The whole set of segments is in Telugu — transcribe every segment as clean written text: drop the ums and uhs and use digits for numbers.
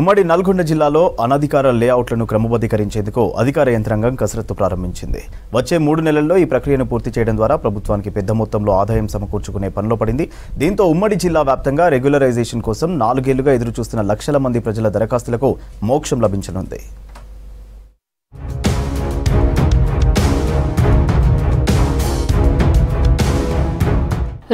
ఉమ్మడి నల్గొండ జిల్లాలో అనధికార లేఅవుట్లను క్రమబద్ధీకరించేందుకు అధికార యంత్రాంగం కసరత్తు ప్రారంభించింది. వచ్చే 3 నెలల్లో ఈ ప్రక్రియను పూర్తి చేయడం ద్వారా ప్రభుత్వానికి పెద్ద మొత్తంలో ఆదాయం సమకూర్చుకునే పనిలో పడింది. దీంతో ఉమ్మడి జిల్లా వ్యాప్తంగా రెగ్యులరైజేషన్ కోసం 4 ఏళ్లుగా ఎదురుచూస్తున్న లక్షల మంది ప్రజల దరఖాస్తులకు మోక్షం లభించనుంది.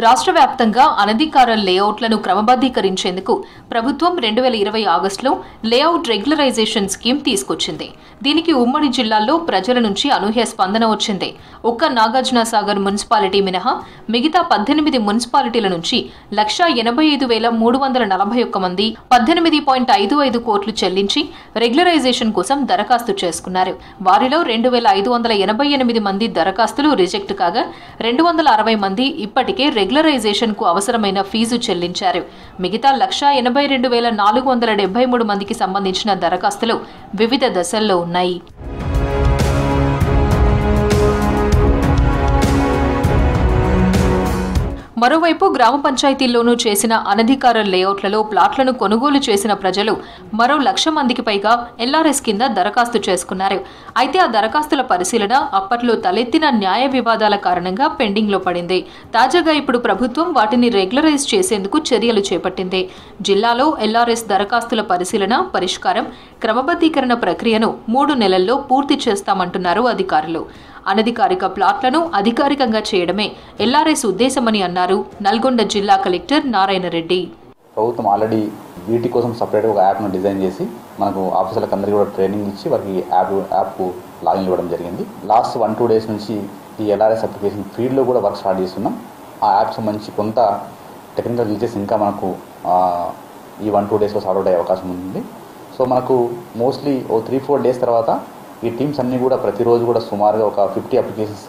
రాష్ట్ర వ్యాప్తంగా అనధికార లేఅవుట్లను క్రమబద్ధీకరించేందుకు ప్రభుత్వం 2020 ఆగస్టులో లేఅవుట్ రెగ్యులరైజేషన్ స్కీమ్ తీసుకొచ్చింది. దీనికి ఉమ్మడి జిల్లాల్లో ప్రజల నుంచి అనూహ్య స్పందన వచ్చింది. ఒక్క నాగార్జునసాగర్ మున్సిపాలిటీ మినహా మిగతా 18 మున్సిపాలిటీల నుంచి 1,85,341 మంది 18.55 కోట్లు చెల్లించి రెగ్యులరైజేషన్ కోసం దరఖాస్తు చేసుకున్నారు. వారిలో 2,588 మంది దరఖాస్తులు రిజెక్ట్ కాగా 260 మంది ఇప్పటికే రెగ్యులరైజేషన్ కు అవసరమైన ఫీజు చెల్లించారు. మిగతా 182,473 మందికి సంబంధించిన దరఖాస్తులు వివిధ దశల్లో ఉన్నాయి. మరోవైపు గ్రామ పంచాయతీల్లోనూ చేసిన అనధికార లేఅవుట్లలో ప్లాట్లను కొనుగోలు చేసిన ప్రజలు మరో 1,00,000 మందికి పైగా ఎల్ఆర్ఎస్ కింద దరఖాస్తు చేసుకున్నారు. అయితే ఆ దరఖాస్తుల పరిశీలన అప్పట్లో తలెత్తిన న్యాయ వివాదాల కారణంగా పెండింగ్లో పడింది. తాజాగా ఇప్పుడు ప్రభుత్వం వాటిని రెగ్యులరైజ్ చేసేందుకు చర్యలు చేపట్టింది. జిల్లాలో ఎల్ఆర్ఎస్ దరఖాస్తుల పరిశీలన, పరిష్కారం, క్రమబద్ధీకరణ ప్రక్రియను 3 నెలల్లో పూర్తి చేస్తామంటున్నారు అధికారులు. అనధికారిక ప్లాట్లను అధికారికంగా చేయడమే ఎల్ఆర్ఎస్ ఉద్దేశమని అన్నారు నల్గొండ జిల్లా కలెక్టర్ నారాయణ రెడ్డి. ప్రభుత్వం ఆల్రెడీ వీటి కోసం సపరేట్గా ఒక యాప్ను డిజైన్ చేసి మనకు ఆఫీసర్లకు అందరికీ కూడా ట్రైనింగ్ ఇచ్చి వారికి యాప్ లాగిన్ ఇవ్వడం జరిగింది. లాస్ట్ 1-2 డేస్ నుంచి ఈ ఎల్ఆర్ఎస్ అప్లికేషన్ ఫీల్డ్లో కూడా వర్క్ స్టార్ట్ చేస్తున్నాం. ఆ యాప్ సంబంధించి కొంత టెక్నికల్ గ్లిచెస్ ఇంకా మనకు ఈ 1-2 డేస్లో సాల్వ్ అయ్యే అవకాశం ఉంది. సో మనకు మోస్ట్లీ 3-4 డేస్ తర్వాత ఈ టీమ్స్ అన్నీ కూడా ప్రతిరోజు కూడా సుమారుగా ఒక 50 అప్లికేషన్స్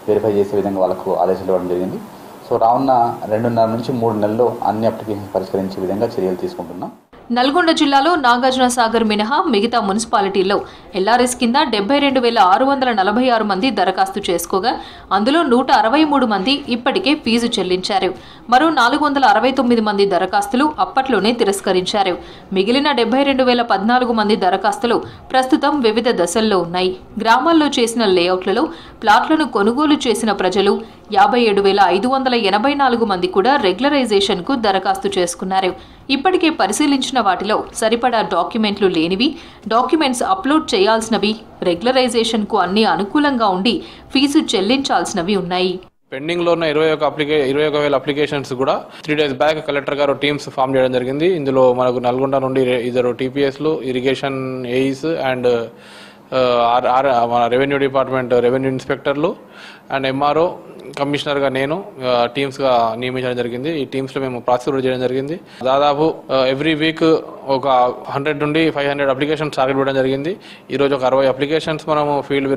వెరిఫై చేసే విధంగా వాళ్ళకు ఆదేశాలు ఇవ్వడం జరిగింది. సో రానున్న 2.5 నుంచి 3 నెలల్లో అన్ని అప్లికేషన్స్ పరిష్కరించే విధంగా చర్యలు తీసుకుంటున్నాం. నల్గొండ జిల్లాలో నాగార్జునసాగర్ మినహా మిగతా మున్సిపాలిటీల్లో ఎల్ఆర్ఎస్ కింద 72,646 మంది దరఖాస్తు చేసుకోగా అందులో 163 మంది ఇప్పటికే ఫీజు చెల్లించారు. మరో 469 మంది దరఖాస్తులు అప్పట్లోనే తిరస్కరించారు. మిగిలిన 72,014 మంది దరఖాస్తులు ప్రస్తుతం వివిధ దశల్లో ఉన్నాయి. గ్రామాల్లో చేసిన లేఅవుట్లలో ప్లాట్లను కొనుగోలు చేసిన ప్రజలు 57,584 మంది కూడా రెగ్యులరైజేషన్ కు దరఖాస్తు చేసుకున్నారు. ఇప్పటికే పరిశీలించిన వాటిలో సరిపడా డాక్యుమెంట్లు లేనివి, డాక్యుమెంట్స్ అప్లోడ్ చేయాల్సినవి, రెగ్యులరైజేషన్ కు అన్ని అనుకూలంగా ఉండి ఫీజు చెల్లించాల్సినవి ఉన్నాయి. పెండింగ్ లో ఉన్న 21,000 అప్లికేషన్స్ కూడా 3 డేస్ బ్యాక్ కలెక్టర్ గారు టీమ్స్ ఫామ్ చేయడం జరిగింది. ఇందులో మనకు నల్గొండ నుండి 2 టీపీఎస్లు, ఇరిగేషన్ ఏఈస్ అండ్ మన రెవెన్యూ డిపార్ట్మెంట్ రెవెన్యూ ఇన్స్పెక్టర్లు అండ్ ఎంఆర్ఓ కమిషనర్గా నేను టీమ్స్గా నియమించడం జరిగింది. ఈ టీమ్స్లో మేము ప్రాసెస్ చేయడం జరిగింది. దాదాపు ఎవ్రీ వీక్ ఒక 100 నుండి 500 అప్లికేషన్స్ టార్గెట్ ఇవ్వడం జరిగింది. ఈరోజు ఒక 60 అప్లికేషన్స్ మనము ఫీల్డ్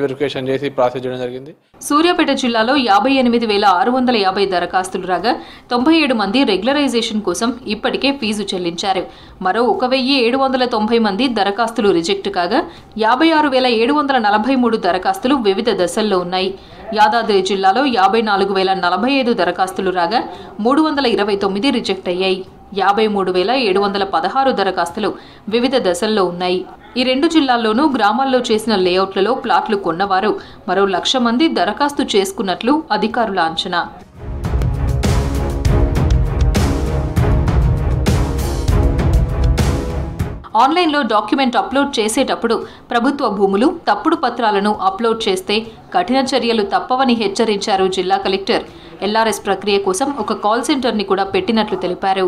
వెరిఫికేషన్ చేసి ప్రాసెస్ చేయడం జరిగింది. సూర్యాపేట జిల్లాలో 58,650 దరఖాస్తులు రాగా 97 మంది రెగ్యులరైజేషన్ కోసం ఇప్పటికే ఫీజు చెల్లించారు. మరో 1,790 మంది దరఖాస్తులు రిజెక్ట్ కాగా 56,743 దరఖాస్తులు వివిధ దశల్లో ఉన్నాయి. యాదాద్రి జిల్లాలో 54,045 దరఖాస్తులు రాగా 329 రిజెక్ట్ అయ్యాయి. 53,716 దరఖాస్తులు వివిధ దశల్లో ఉన్నాయి. ఈ 2 జిల్లాల్లోనూ గ్రామాల్లో చేసిన లేఅవుట్లలో ప్లాట్లు కొన్నవారు మరో 1,00,000 మంది దరఖాస్తు చేసుకున్నట్లు అధికారుల అంచనా. ఆన్లైన్లో డాక్యుమెంట్ అప్లోడ్ చేసేటప్పుడు ప్రభుత్వ భూములు, తప్పుడు పత్రాలను అప్లోడ్ చేస్తే కఠిన చర్యలు తప్పవని హెచ్చరించారు జిల్లా కలెక్టర్. ఎల్ఆర్ఎస్ ప్రక్రియ కోసం ఒక కాల్ సెంటర్ని కూడా పెట్టినట్లు తెలిపారు.